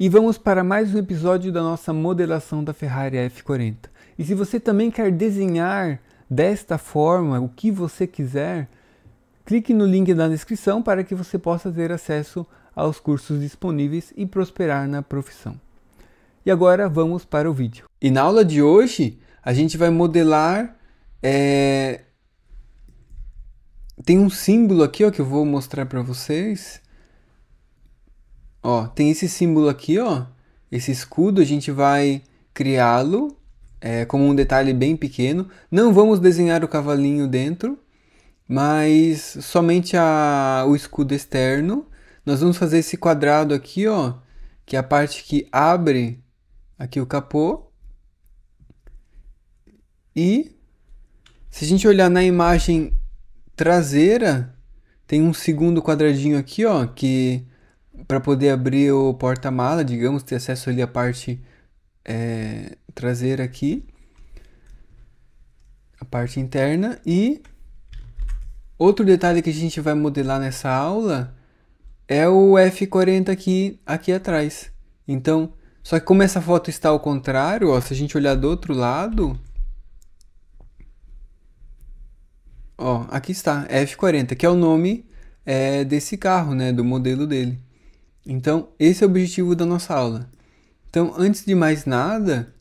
E vamos para mais um episódio da nossa modelação da Ferrari F40. E se você também quer desenhar desta forma o que você quiser, clique no link na descrição para que você possa ter acesso aos cursos disponíveis e prosperar na profissão. E agora vamos para o vídeo. E na aula de hoje a gente vai modelar... Tem um símbolo aqui, ó, que eu vou mostrar para vocês. Ó, tem esse símbolo aqui, ó, esse escudo, a gente vai criá-lo como um detalhe bem pequeno. Não vamos desenhar o cavalinho dentro, mas somente o escudo externo. Nós vamos fazer esse quadrado aqui, ó, que é a parte que abre aqui o capô. E se a gente olhar na imagem traseira, tem um segundo quadradinho aqui, ó, que para poder abrir o porta-mala, digamos, ter acesso ali à parte traseira aqui, a parte interna. E outro detalhe que a gente vai modelar nessa aula é o F40 aqui atrás. Então, só que como essa foto está ao contrário, ó, se a gente olhar do outro lado, ó, aqui está, F40, que é o nome desse carro, né, do modelo dele. Então, esse é o objetivo da nossa aula. Então, antes de mais nada,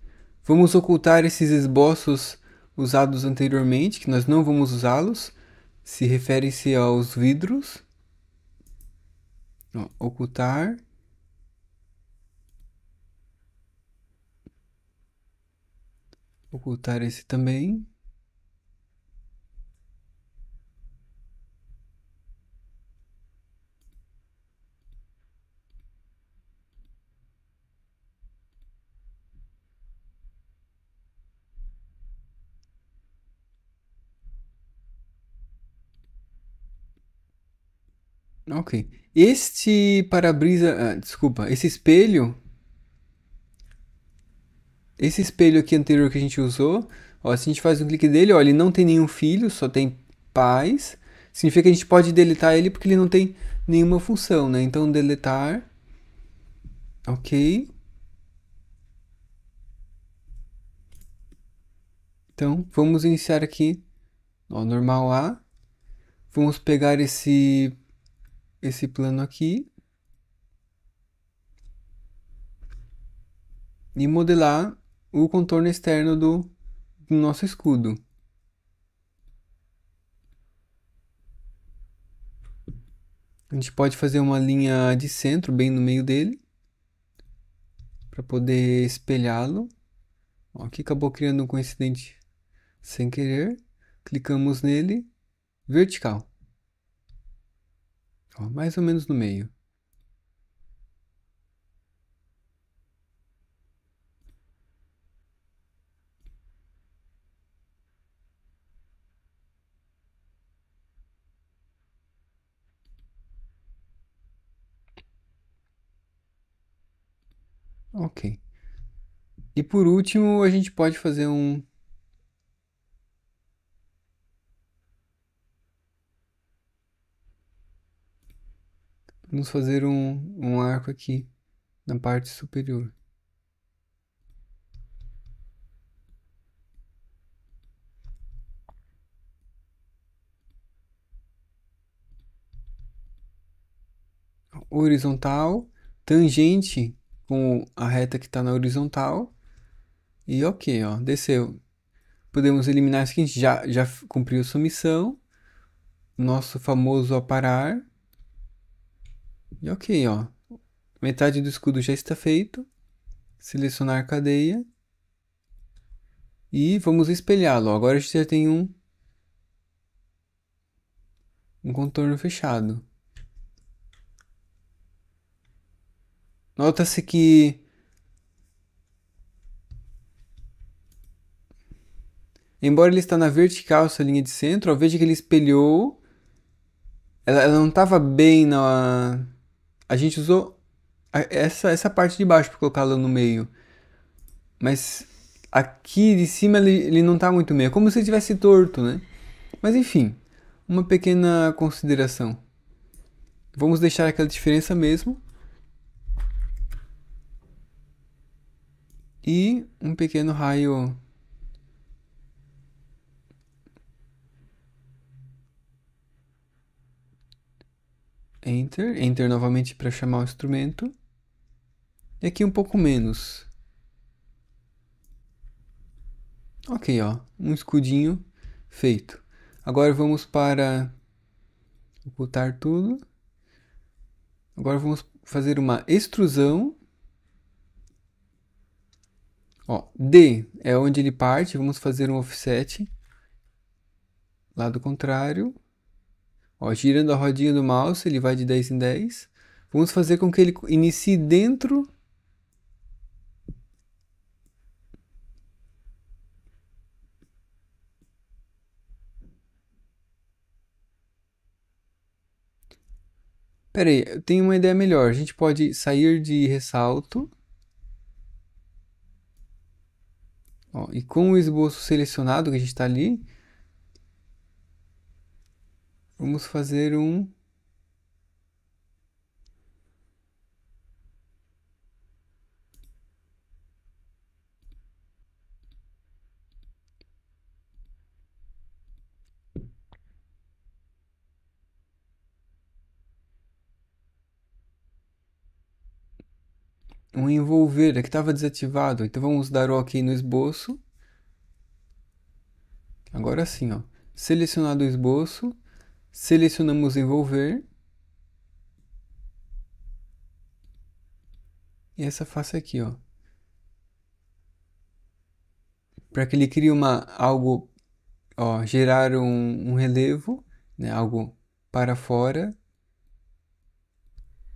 vamos ocultar esses esboços usados anteriormente, que nós não vamos usá-los. Se refere-se aos vidros. Ó, ocultar. Ocultar esse também. Ok. Este para-brisa, desculpa, esse espelho aqui anterior que a gente usou, ó, se a gente faz um clique dele, ó, ele não tem nenhum filho, só tem pais. Significa que a gente pode deletar ele porque ele não tem nenhuma função, né? Então, deletar. Ok. Então, vamos iniciar aqui, ó, normal A. Vamos pegar esse plano aqui e modelar o contorno externo do nosso escudo. A gente pode fazer uma linha de centro bem no meio dele para poder espelhá-lo. Aqui acabou criando um coincidente sem querer. Clicamos nele, vertical. Ó, mais ou menos no meio. Ok. E por último, a gente pode fazer vamos fazer um arco aqui na parte superior. Horizontal, tangente com a reta que está na horizontal. E ok, ó, desceu. Podemos eliminar isso aqui, a gente já cumpriu sua missão. Nosso famoso aparar. E ok, ó. Metade do escudo já está feito. Selecionar cadeia. E vamos espelhá-lo. Agora a gente já tem um contorno fechado. Nota-se que embora ele está na vertical, essa linha de centro, ó, veja que ele espelhou. Ela não estava bem na... A gente usou essa parte de baixo para colocá-la no meio. Mas aqui de cima ele não está muito meio. É como se ele estivesse torto, né? Mas enfim, uma pequena consideração. Vamos deixar aquela diferença mesmo. e um pequeno raio. Enter, Enter novamente para chamar o instrumento. E aqui um pouco menos. Ok, ó, um escudinho feito. Agora vamos para ocultar tudo. Agora vamos fazer uma extrusão. Ó, D é onde ele parte, vamos fazer um offset. Lado contrário. Ó, girando a rodinha do mouse, ele vai de 10 em 10. Vamos fazer com que ele inicie dentro. Pera aí, eu tenho uma ideia melhor. A gente pode sair de ressalto. Ó, e com o esboço selecionado que a gente está ali, vamos fazer um... um envolver, aqui estava desativado. Então vamos dar OK no esboço. Agora sim, ó. Selecionado o esboço, selecionamos envolver. E essa face aqui, ó. Para que ele crie algo, ó, gerar um relevo, né, algo para fora.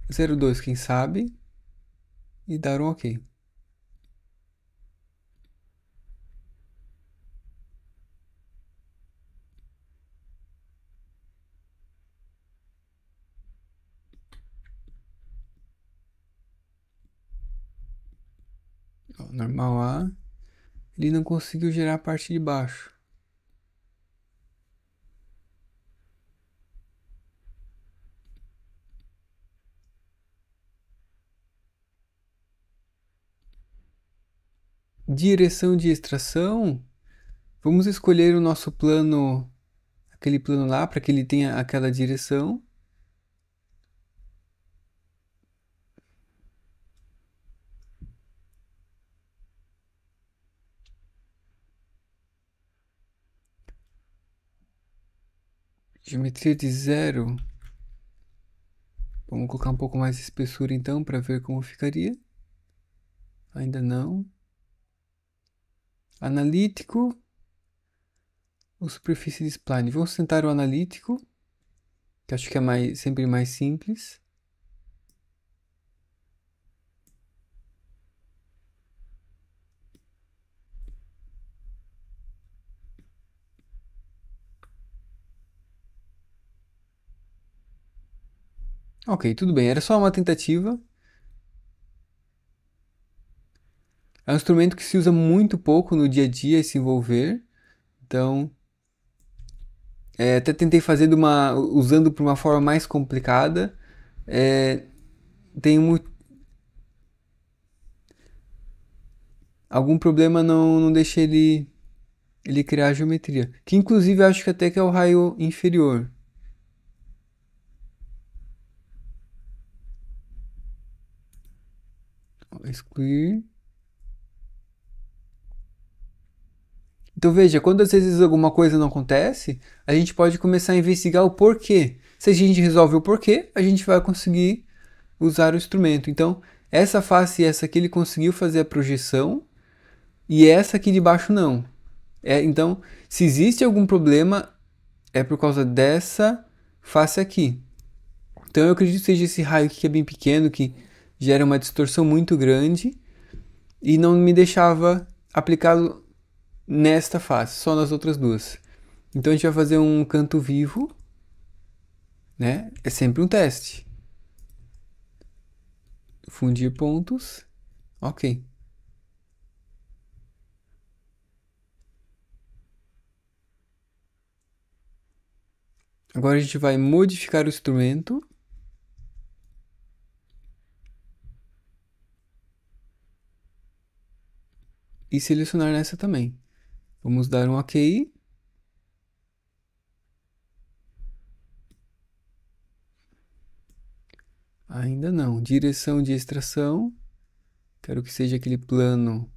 0,2, quem sabe. E dar um OK. Ó, normal A. Ele não conseguiu gerar a parte de baixo. Direção de extração. Vamos escolher o nosso plano, aquele plano lá, para que ele tenha aquela direção. Geometria de 0. Vamos colocar um pouco mais de espessura então, para ver como ficaria. Ainda não. Analítico. Ou superfície de spline. Vamos tentar o analítico, que acho que é sempre mais simples. Ok, tudo bem. Era só uma tentativa. É um instrumento que se usa muito pouco no dia a dia, esse envolver. Então, até tentei fazer usando por uma forma mais complicada. Tem algum problema não deixa ele criar a geometria. Que inclusive eu acho que até que é o raio inferior. Excluir. Então veja, quando às vezes alguma coisa não acontece, a gente pode começar a investigar o porquê. Se a gente resolve o porquê, a gente vai conseguir usar o instrumento. Então, essa face e essa aqui ele conseguiu fazer a projeção e essa aqui de baixo não. Então, se existe algum problema, é por causa dessa face aqui. Então eu acredito que seja esse raio aqui que é bem pequeno, que gera uma distorção muito grande e não me deixava aplicá-lo nesta face, só nas outras duas. Então a gente vai fazer um canto vivo, né? É sempre um teste. Fundir pontos. Ok. Agora a gente vai modificar o instrumento. e selecionar nessa também. Vamos dar um OK. Ainda não. Direção de extração. Quero que seja aquele plano.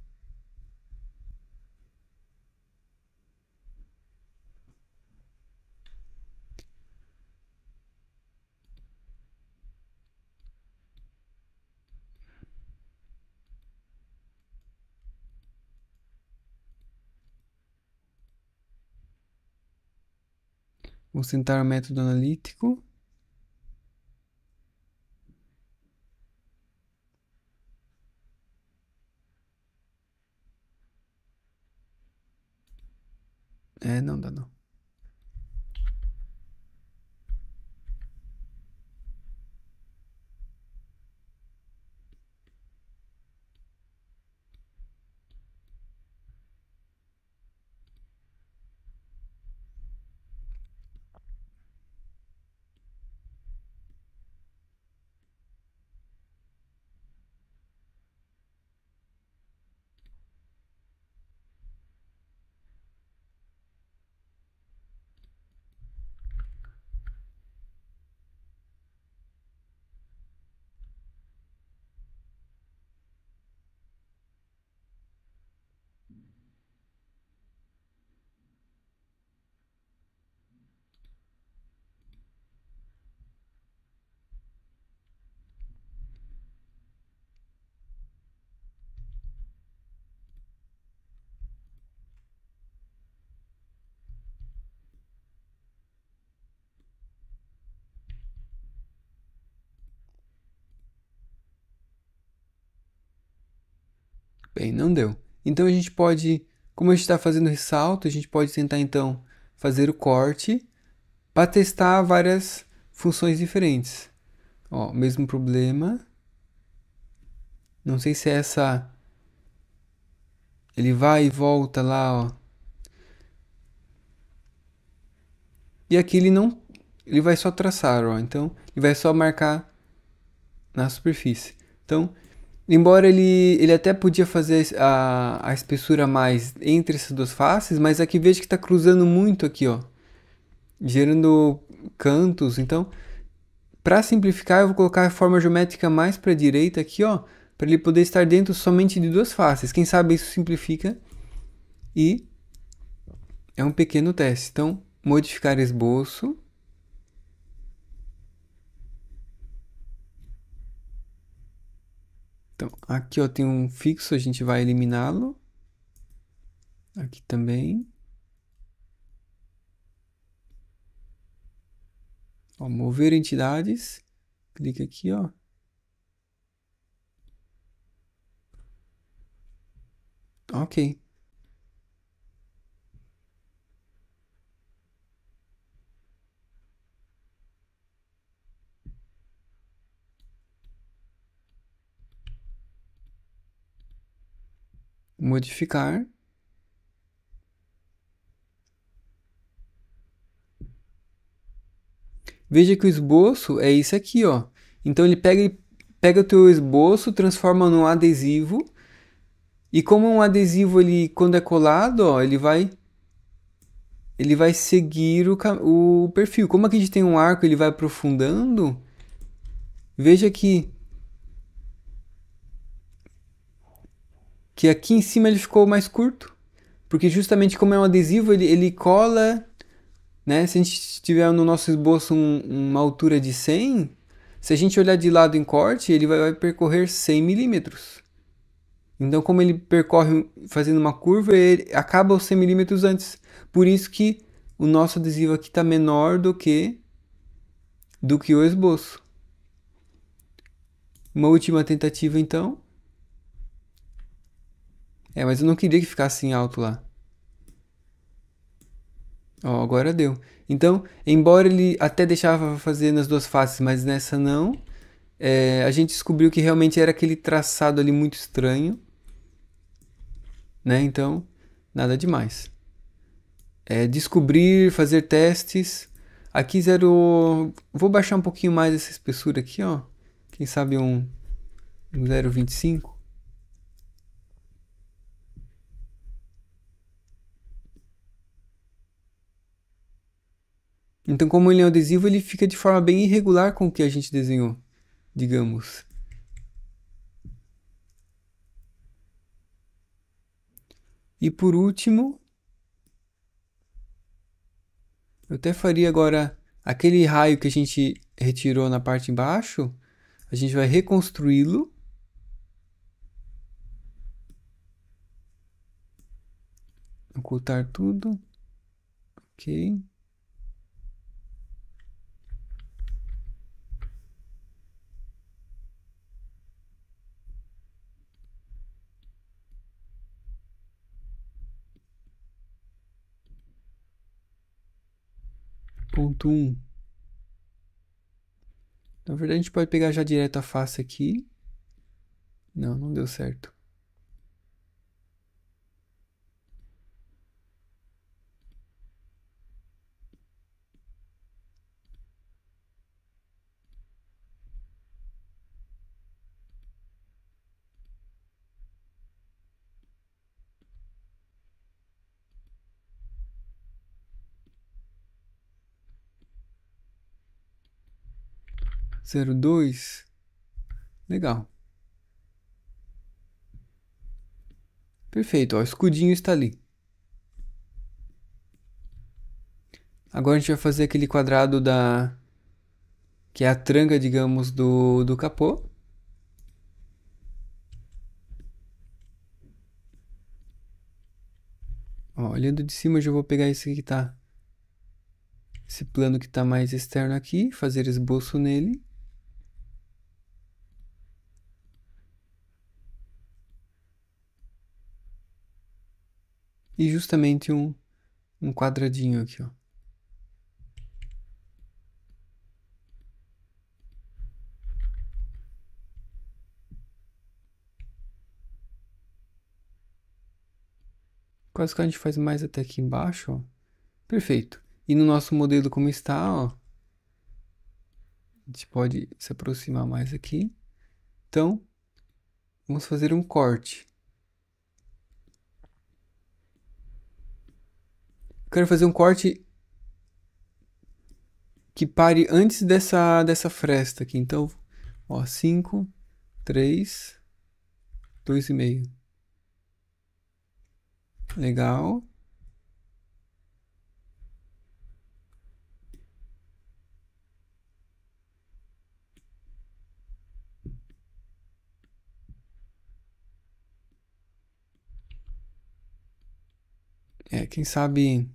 Vamos tentar o método analítico. Não dá não. Bem, não deu. Então a gente pode, como a gente está fazendo ressalto, a gente pode tentar então fazer o corte para testar várias funções diferentes. Ó, mesmo problema. Não sei se é essa. Ele vai e volta lá, ó. E aqui ele não. Ele vai só traçar, ó. Então, ele vai só marcar na superfície. Então, embora ele até podia fazer a espessura mais entre essas duas faces, mas aqui veja que está cruzando muito aqui, ó. Gerando cantos. Então, para simplificar, eu vou colocar a forma geométrica mais para a direita aqui, ó. Para ele poder estar dentro somente de duas faces. Quem sabe isso simplifica. E é um pequeno teste. Então, modificar esboço. Então, aqui ó, tem um fixo, a gente vai eliminá-lo. Aqui também. Ó, mover entidades. Clica aqui, ó. Ok. Modificar. Veja que o esboço é isso aqui, ó. Então ele pega o teu esboço, transforma num adesivo. E como um adesivo, ele, quando é colado, ó, ele vai seguir o perfil. Como aqui a gente tem um arco, ele vai aprofundando. Veja que aqui em cima ele ficou mais curto. Porque justamente como é um adesivo, ele cola, né? Se a gente tiver no nosso esboço uma altura de 100, se a gente olhar de lado em corte, ele vai percorrer 100 milímetros. Então, como ele percorre fazendo uma curva, ele acaba os 100 milímetros antes. Por isso que o nosso adesivo aqui está menor do que o esboço. Uma última tentativa, então. Mas eu não queria que ficasse em alto lá. Ó, agora deu. Então, embora ele até deixava fazer nas duas faces, mas nessa não, a gente descobriu que realmente era aquele traçado ali muito estranho, né? Então, nada demais. Descobrir, fazer testes. Aqui zero. Vou baixar um pouquinho mais essa espessura aqui, ó. Quem sabe um 0,25. Então, como ele é um adesivo, ele fica de forma bem irregular com o que a gente desenhou, digamos. E por último, eu até faria agora aquele raio que a gente retirou na parte de baixo, a gente vai reconstruí-lo. Ocultar tudo. Ok. Ponto 1. Na verdade, a gente pode pegar já direto a face aqui. Não, não deu certo. Zero dois. Legal. Perfeito, ó, o escudinho está ali. Agora a gente vai fazer aquele quadrado da... que é a tranca, digamos, do capô. Ó, olhando de cima, eu já vou pegar esse que tá... esse plano que está mais externo aqui, fazer esboço nele. E justamente um quadradinho aqui, ó. Quase que a gente faz mais até aqui embaixo, ó. Perfeito. E no nosso modelo como está, ó, a gente pode se aproximar mais aqui. Então, vamos fazer um corte. Eu quero fazer um corte que pare antes dessa fresta aqui. Então, ó, 5, 3, 2,5. Legal. É, quem sabe...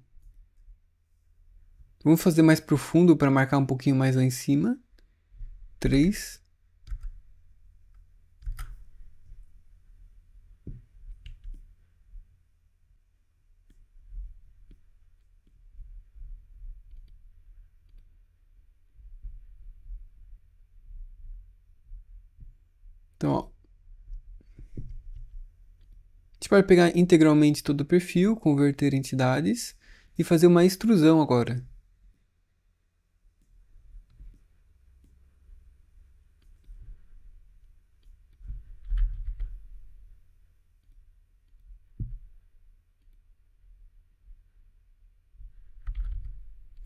Vamos fazer mais profundo para marcar um pouquinho mais lá em cima. 3. Então, ó, a gente vai pegar integralmente todo o perfil, converter entidades e fazer uma extrusão agora.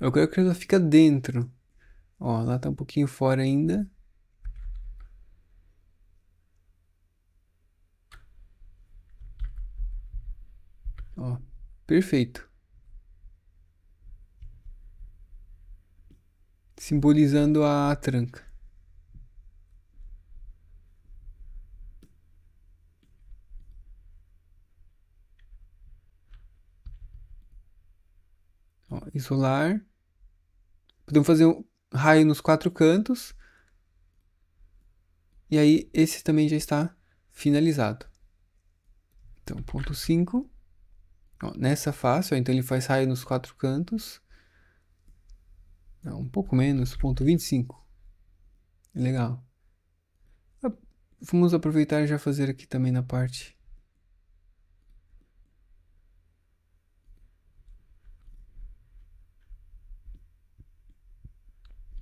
Eu quero que ela fique dentro. Ó, lá tá um pouquinho fora ainda. Ó, perfeito. Simbolizando a tranca. Ó, isolar. Podemos fazer um raio nos 4 cantos. E aí, esse também já está finalizado. Então, ponto 5. Ó, nessa face, ó, então ele faz raio nos 4 cantos. Não, um pouco menos, ponto 25. Legal. Ah, vamos aproveitar e já fazer aqui também na parte.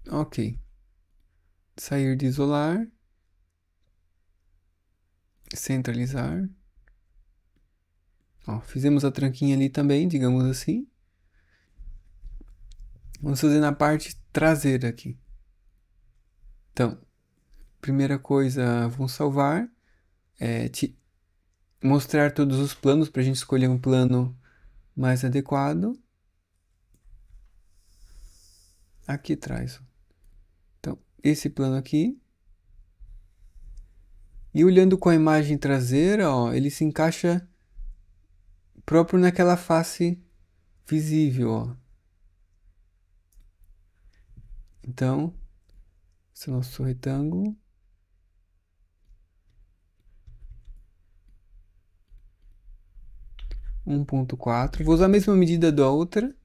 Ok. Sair de isolar. Centralizar. Ó, fizemos a tranquinha ali também, digamos assim. Vamos fazer na parte traseira aqui. Então, primeira coisa, vamos salvar, mostrar todos os planos para a gente escolher um plano mais adequado. Aqui atrás. Então, esse plano aqui. E olhando com a imagem traseira, ó, ele se encaixa próprio naquela face visível, ó. Então, esse é o nosso retângulo. Um 1.4. Vou usar a mesma medida da outra.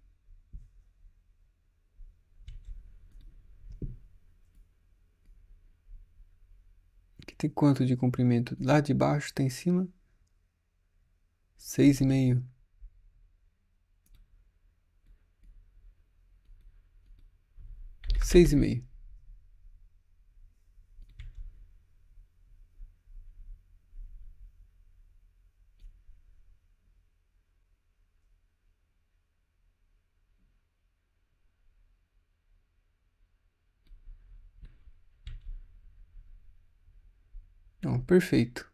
Aqui tem quanto de comprimento? Lá de baixo, tá em cima? 6,5. 6,5. Ó, perfeito.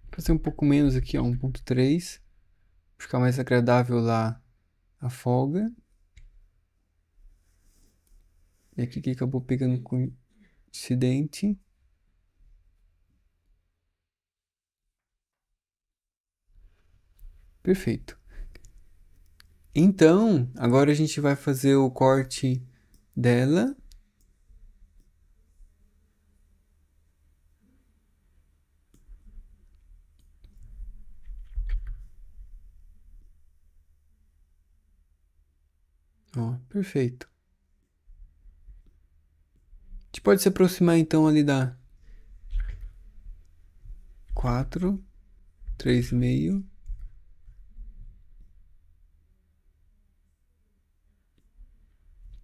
Vou fazer um pouco menos aqui, ó, 1.3. Pra ficar mais agradável lá a folga. E aqui que acabou pegando com incidente. Perfeito. Então, agora a gente vai fazer o corte dela. Ó, perfeito. A gente pode se aproximar então ali da 4, 3,5.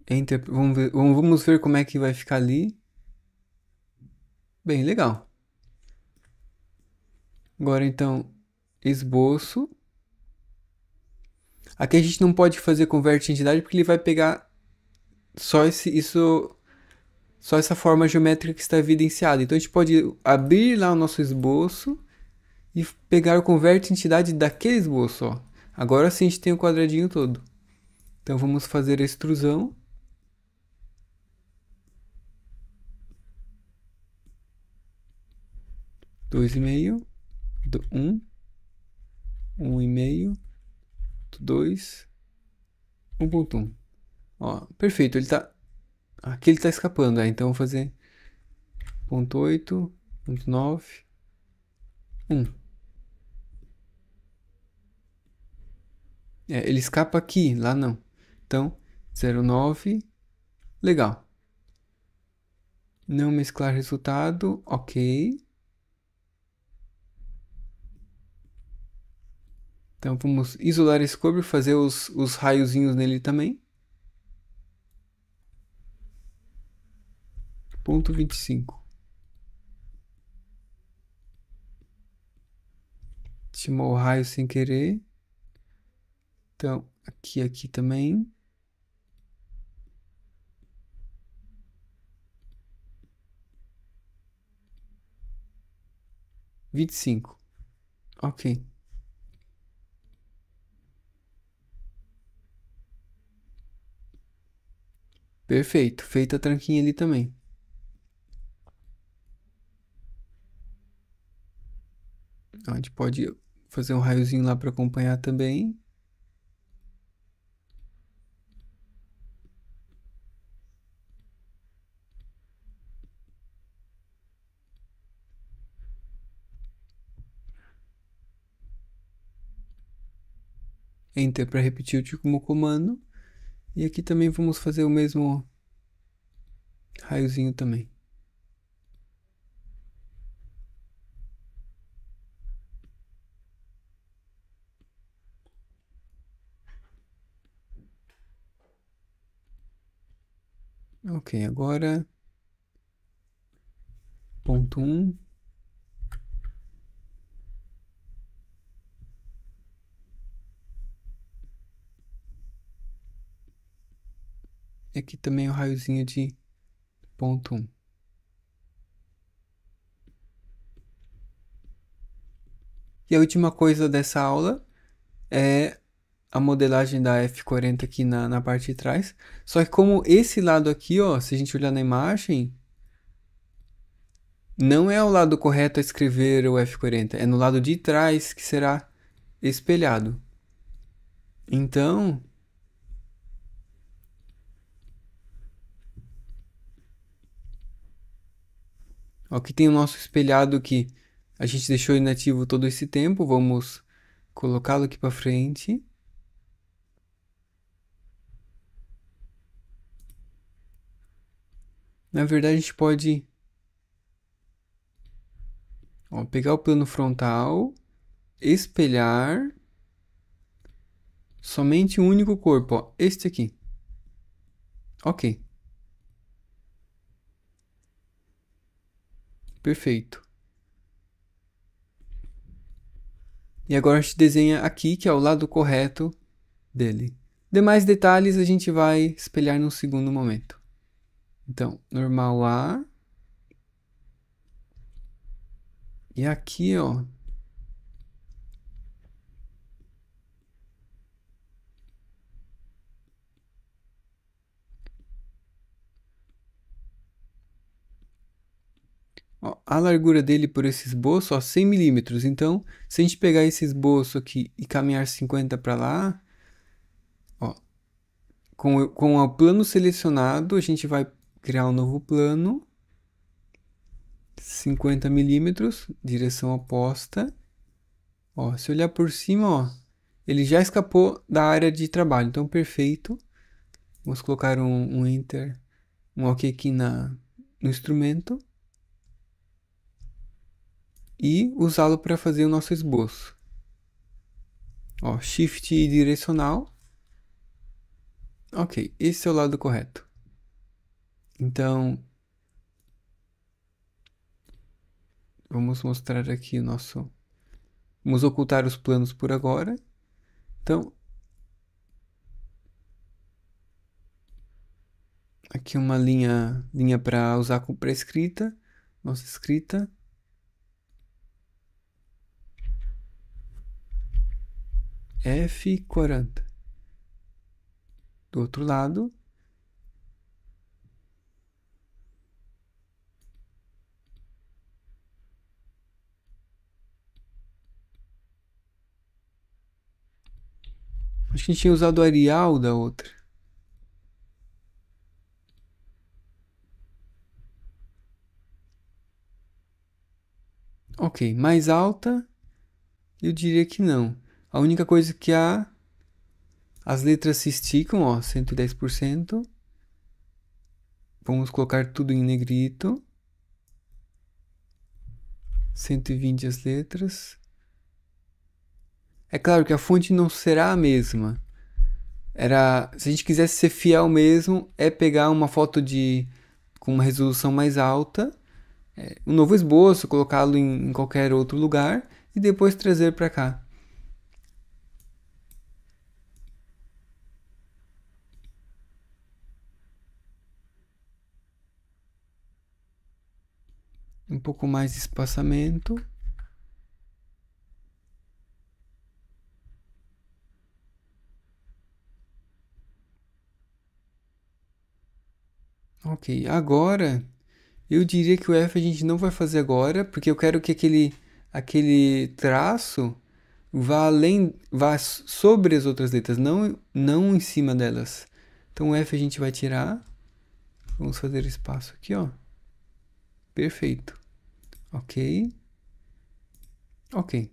Enter, vamos ver como é que vai ficar ali. Bem, legal. Agora então, esboço. Aqui a gente não pode fazer converte entidade porque ele vai pegar só só essa forma geométrica que está evidenciada. Então a gente pode abrir lá o nosso esboço e pegar o converte entidade daquele esboço, ó. Agora sim a gente tem o quadradinho todo. Então vamos fazer a extrusão. Dois e meio, um, 1,5, 2, 1.1. Ó, perfeito, ele tá. Aqui ele tá escapando, então vou fazer 0.8, 0.9, 1. Ele escapa aqui, lá não. Então, 0,9, legal. Não mesclar resultado, ok. Então vamos isolar esse cobre, fazer os raiozinhos nele também. 0.25. Estimou o raio sem querer. Então, aqui também. 25. Ok. Perfeito. Feita a tranquinha ali também. A gente pode fazer um raiozinho lá para acompanhar também. Enter para repetir o como comando. E aqui também vamos fazer o mesmo raiozinho também. Ok, agora ponto 1. E aqui também o raiozinho de ponto 1. E a última coisa dessa aula é a modelagem da F40 aqui na parte de trás. Só que como esse lado aqui, ó, se a gente olhar na imagem, não é ao lado correto a escrever o F40, é no lado de trás que será espelhado. Então, aqui tem o nosso espelhado que a gente deixou inativo todo esse tempo. Vamos colocá-lo aqui para frente. Na verdade, a gente pode pegar o plano frontal, espelhar somente um único corpo, ó, este aqui. Ok. Perfeito. E agora a gente desenha aqui, que é o lado correto dele. Demais detalhes a gente vai espelhar num segundo momento. Então, normal A. E aqui, ó. Ó, a largura dele por esse esboço, ó, 100 milímetros. Então, se a gente pegar esse esboço aqui e caminhar 50 para lá, ó, com o plano selecionado, a gente vai criar um novo plano. 50 milímetros, direção oposta. Ó, se olhar por cima, ó, ele já escapou da área de trabalho. Então, perfeito. Vamos colocar um Enter, um OK aqui no instrumento. E usá-lo para fazer o nosso esboço. Ó, Shift e direcional. Ok, esse é o lado correto. Então, vamos mostrar aqui o nosso... Vamos ocultar os planos por agora. Então, aqui uma linha para usar para escrita. Nossa escrita. F40. Do outro lado. Acho que a gente tinha usado o Arial da outra. Ok, mais alta, eu diria que não. A única coisa que as letras se esticam, ó, 110%. Vamos colocar tudo em negrito. 120 as letras. É claro que a fonte não será a mesma. Se a gente quisesse ser fiel mesmo, é pegar uma foto com uma resolução mais alta, um novo esboço, colocá-lo em qualquer outro lugar e depois trazer para cá. Um pouco mais de espaçamento. Ok, agora eu diria que o F a gente não vai fazer agora, porque eu quero que aquele traço vá sobre as outras letras, não em cima delas. Então o F a gente vai tirar. Vamos fazer espaço aqui, ó. Perfeito. Ok. Ok.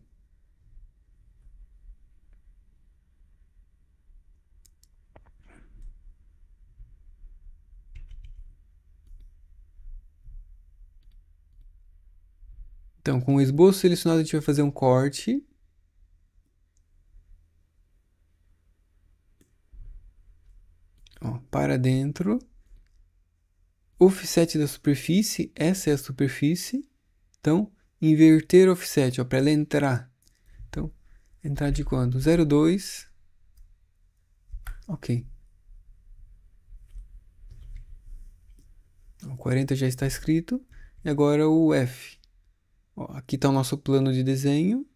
Então, com o esboço selecionado, a gente vai fazer um corte. Ó, para dentro. Offset da superfície, essa é a superfície. Então, inverter offset, ó, para ela entrar. Então, entrar de quanto? 0,2. Ok. O 40 já está escrito. E agora o F. Ó, aqui está o nosso plano de desenho.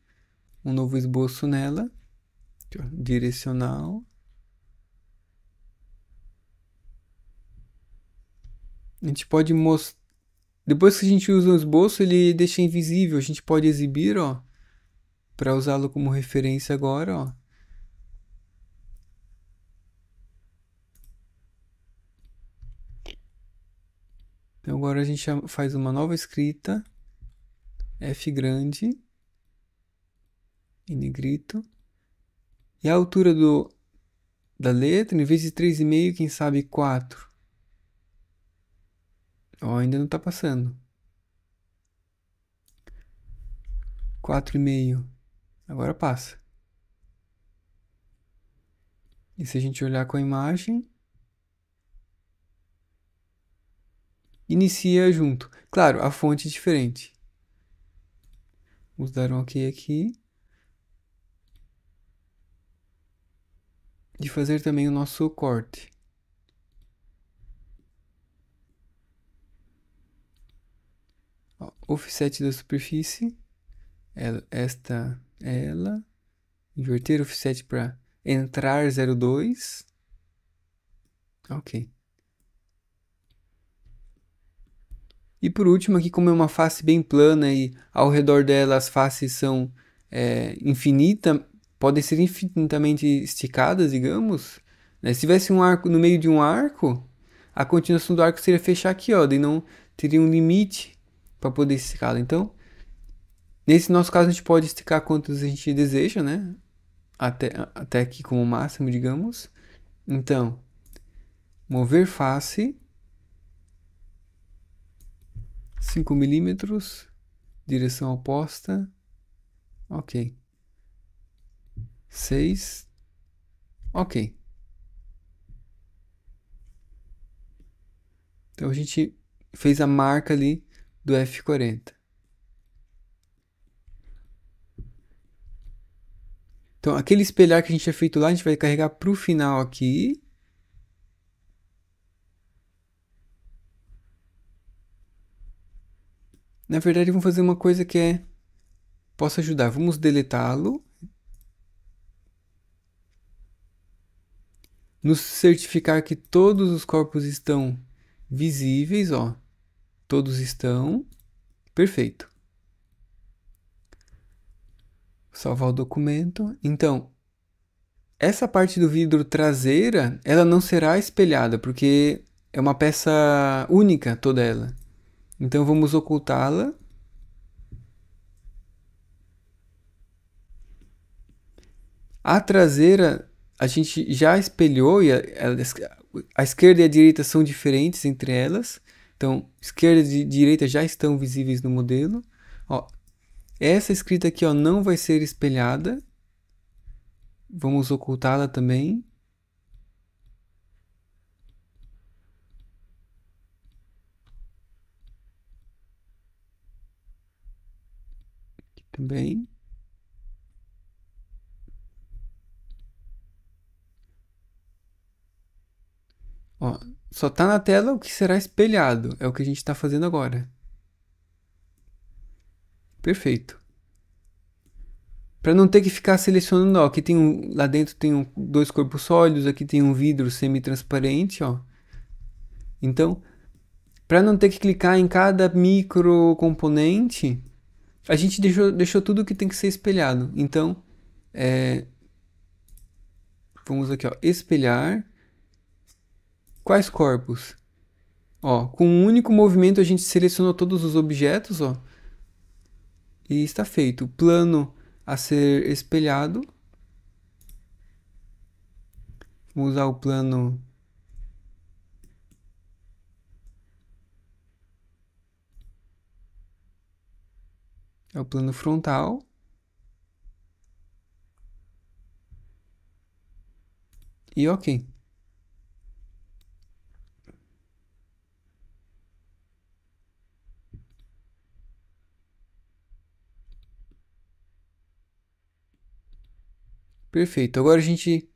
Um novo esboço nela. Aqui, ó, direcional. A gente pode mostrar. Depois que a gente usa o esboço, ele deixa invisível. A gente pode exibir, ó, para usá-lo como referência agora, ó. Então agora a gente faz uma nova escrita. F grande. Em negrito. E a altura da letra, em vez de 3,5, quem sabe 4. Ó, ainda não tá passando. 4,5. Agora passa. E se a gente olhar com a imagem, inicia junto. Claro, a fonte é diferente. Vamos dar um OK aqui. E fazer também o nosso corte. Ó, offset da superfície. Esta é ela. Inverter offset para entrar 0,2. Ok. E por último, aqui como é uma face bem plana e ao redor dela as faces são podem ser infinitamente esticadas, digamos. Né? Se tivesse um arco no meio de um arco, a continuação do arco seria fechar aqui, ó, daí não teria um limite para poder esticá-la. Então, nesse nosso caso, a gente pode esticar quantos a gente deseja, né? Até aqui como máximo, digamos. Então, mover face 5 milímetros, direção oposta, ok. 6, ok. Então a gente fez a marca ali do F40. Então aquele espelhar que a gente tinha feito lá, a gente vai carregar para o final aqui. Na verdade, vamos fazer uma coisa que possa ajudar. Vamos deletá-lo. Nos certificar que todos os corpos estão visíveis, ó. Todos estão. Perfeito. Salvar o documento. Então, essa parte do vidro traseira, ela não será espelhada, porque é uma peça única toda ela. Então vamos ocultá-la. A traseira a gente já espelhou e a esquerda e a direita são diferentes entre elas. Então, esquerda e direita já estão visíveis no modelo. Ó, essa escrita aqui ó, não vai ser espelhada. Vamos ocultá-la também. Aqui também. Ó, só está na tela o que será espelhado. É o que a gente está fazendo agora. Perfeito. Para não ter que ficar selecionando, ó, aqui tem lá dentro tem dois corpos sólidos, aqui tem um vidro semi-transparente, ó. Então, para não ter que clicar em cada micro componente, a gente deixou tudo que tem que ser espelhado. Então, vamos aqui, ó, espelhar. Quais corpos? Ó, com um único movimento a gente selecionou todos os objetos, ó. E está feito. Plano a ser espelhado. Vou usar o plano. É o plano frontal. E ok. Perfeito. Agora a gente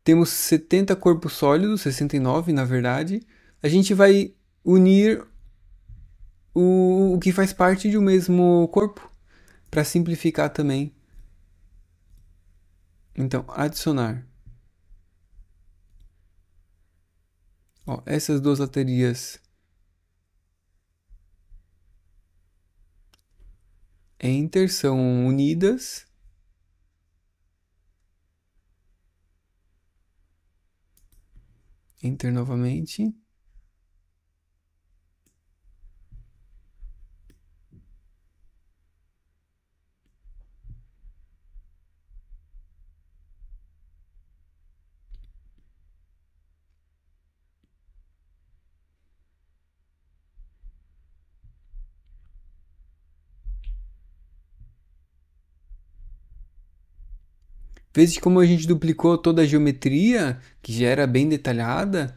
temos 70 corpos sólidos, 69 na verdade. A gente vai unir o que faz parte de um mesmo corpo, para simplificar também. Então, adicionar. Ó, essas duas baterias Enter são unidas. Enter novamente. Veja como a gente duplicou toda a geometria, que já era bem detalhada.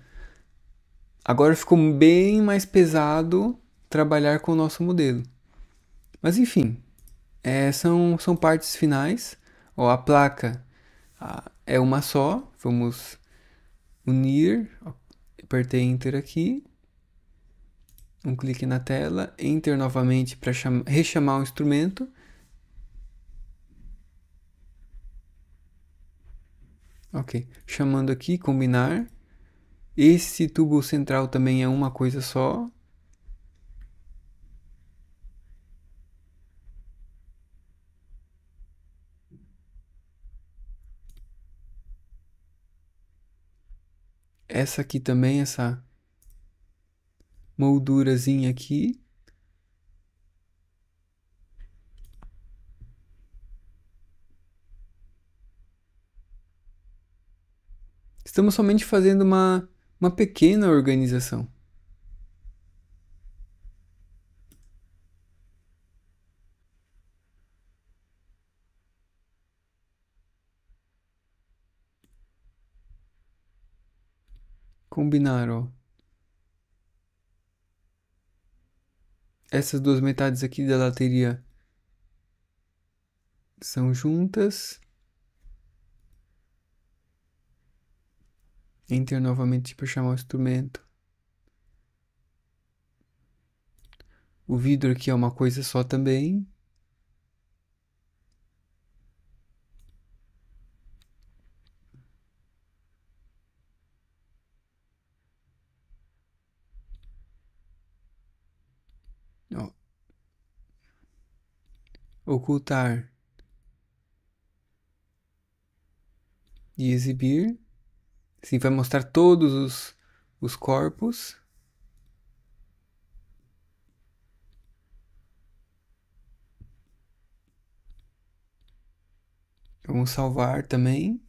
Agora ficou bem mais pesado trabalhar com o nosso modelo. Mas enfim, são partes finais. Ó, a placa é uma só. Vamos unir. Apertei Enter aqui. Um clique na tela. Enter novamente para rechamar o instrumento. Ok. Chamando aqui, combinar. Esse tubo central também é uma coisa só. Essa aqui também, essa moldurazinha aqui. Estamos somente fazendo uma pequena organização. Combinar, ó. Essas duas metades aqui da bateria são juntas. Enter novamente para chamar o instrumento. O vidro aqui é uma coisa só também. Ó. Ocultar e exibir. Assim vai mostrar todos os corpos. Vamos salvar também.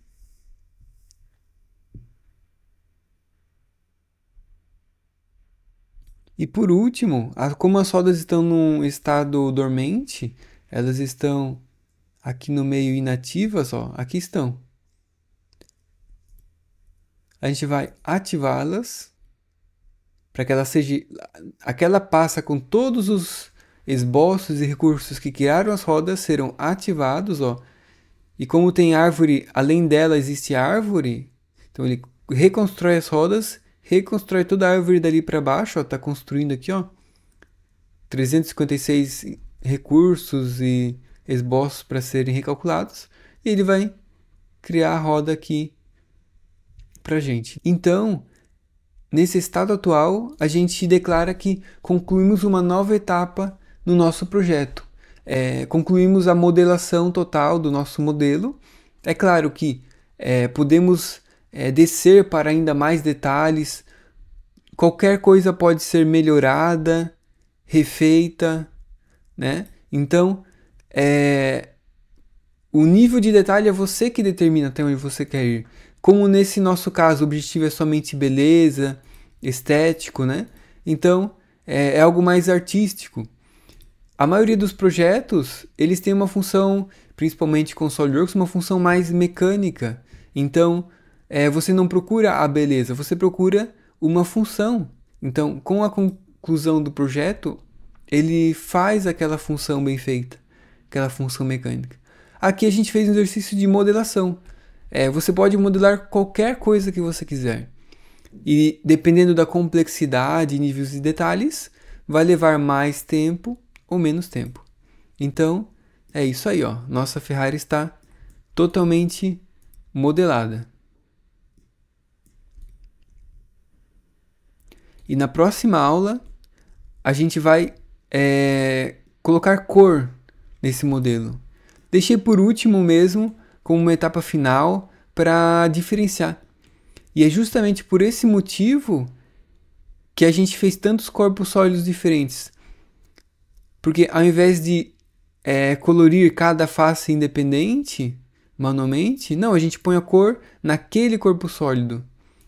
E por último, como as rodas estão num estado dormente, elas estão aqui no meio inativas, ó, aqui estão. A gente vai ativá-las para que ela seja, aquela passa com todos os esboços e recursos que criaram as rodas serão ativados, ó. E como tem árvore, além dela existe árvore, então ele reconstrói as rodas, reconstrói toda a árvore dali para baixo, ó, tá construindo aqui, ó, 356 recursos e esboços para serem recalculados, e ele vai criar a roda aqui pra gente. Então, nesse estado atual, a gente declara que concluímos uma nova etapa no nosso projeto. Concluímos a modelação total do nosso modelo. É claro que podemos descer para ainda mais detalhes. Qualquer coisa pode ser melhorada, refeita, né? Então, o nível de detalhe é você que determina até onde você quer ir. Como nesse nosso caso o objetivo é somente beleza, estético, né? Então é algo mais artístico. A maioria dos projetos, eles têm uma função, principalmente com SolidWorks, uma função mais mecânica. Então você não procura a beleza, você procura uma função. Então, com a conclusão do projeto, ele faz aquela função bem feita, aquela função mecânica. Aqui a gente fez um exercício de modelação. Você pode modelar qualquer coisa que você quiser. E dependendo da complexidade, níveis de detalhes, vai levar mais tempo ou menos tempo. Então, é isso aí, ó. Nossa Ferrari está totalmente modelada. E na próxima aula, a gente vai colocar cor nesse modelo. Deixei por último mesmo, como uma etapa final, para diferenciar. E é justamente por esse motivo que a gente fez tantos corpos sólidos diferentes. Porque ao invés de colorir cada face independente, manualmente, não, a gente põe a cor naquele corpo sólido.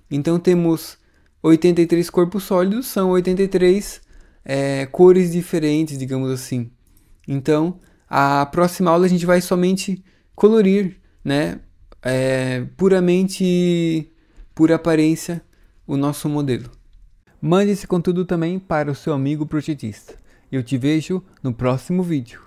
Então temos 83 corpos sólidos, são 83 cores diferentes, digamos assim. Então, a próxima aula a gente vai somente colorir, né, puramente por aparência, o nosso modelo. Mande esse conteúdo também para o seu amigo projetista. Eu te vejo no próximo vídeo.